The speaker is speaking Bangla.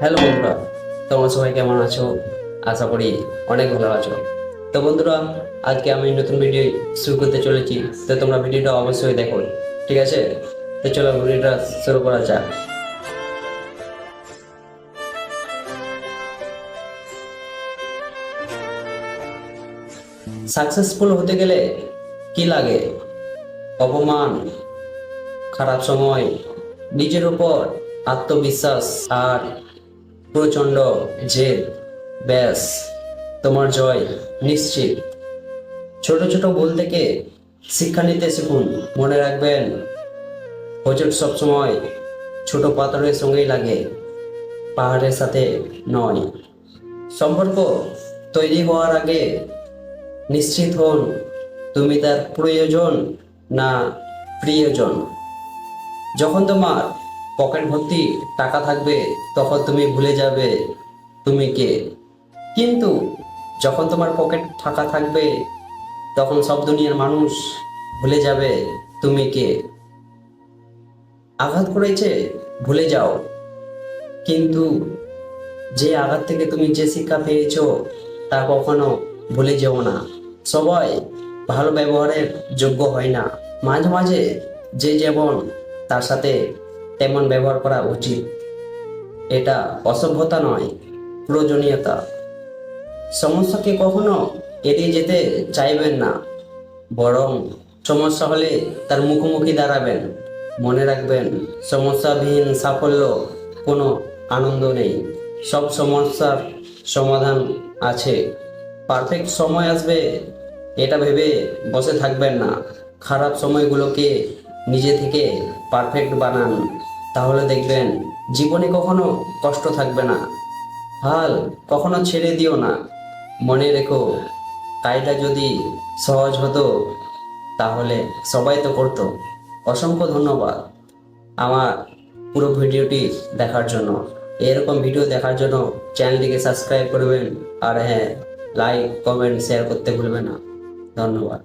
হ্যালো বন্ধুরা, তোমরা সবাই কেমন আছো? আশা করি অনেক ভালো আছো। তো বন্ধুরা, আজকে আমি নতুন ভিডিও শুরু করতে চলেছি। তো তোমরা ভিডিওটা অবশ্যই দেখো, ঠিক আছে? তো চলো ভিডিওটা শুরু করা যাক। সাকসেসফুল হতে গেলে কি লাগে? অপমান, খারাপ সময়, নিজের উপর আত্মবিশ্বাস আর প্রচণ্ড জেদ। ব্যাস, তোমার জয় নিশ্চিত। ছোট ছোট ভুল থেকে শিক্ষা নিতে শিখুন। মনে রাখবেন, হোঁচট সবসময় ছোট পাথরের সঙ্গেই লাগে, পাহাড়ের সাথে নয়। সম্পর্ক তৈরি হওয়ার আগে নিশ্চিত হন তুমি তার প্রয়োজন না প্রিয়জন। যখন তোমার পকেট ভর্তি টাকা থাকবে তখন তুমি ভুলে যাবে তুমি কে। কিন্তু যখন তোমার পকেট ফাঁকা থাকবে তখন সব দুনিয়ার মানুষ ভুলে যাবে তুমি কে। আঘাত করেছে ভুলে যাও, কিন্তু যে আঘাত থেকে তুমি যে শিক্ষা পেয়েছো তা কখনো ভুলে যেও না। সবাই ভালো ব্যবহারের যোগ্য হয় না। মাঝে মাঝে যে যেমন তার সাথে তেমন ব্যবহার করা উচিত। এটা অসভ্যতা নয়, প্রয়োজনীয়তা। সমস্যাকে কখনো এড়িয়ে যেতে চাইবেন না, বরং সমস্যা হলে তার মুখোমুখি দাঁড়াবেন। মনে রাখবেন, সমস্যাবিহীন সাফল্য কোনো আনন্দ নেই। সব সমস্যার সমাধান আছে, পারফেক্ট সময় আসবে এটা ভেবে বসে থাকবেন না। খারাপ সময়গুলোকে নিজে থেকে পারফেক্ট বানান, তাহলে দেখবেন জীবনে কখনো কষ্ট থাকবে না। হাল কখনো ছেড়ে দিও না। মনে রেখো, কাজটা যদি সহজ হতো তাহলে সবাই তো করতো। অসংখ্য ধন্যবাদ আমার পুরো ভিডিওটি দেখার জন্য। এরকম ভিডিও দেখার জন্য চ্যানেলটিকে সাবস্ক্রাইব করবেন, আর হ্যাঁ, লাইক কমেন্ট শেয়ার করতে ভুলবেন না। ধন্যবাদ।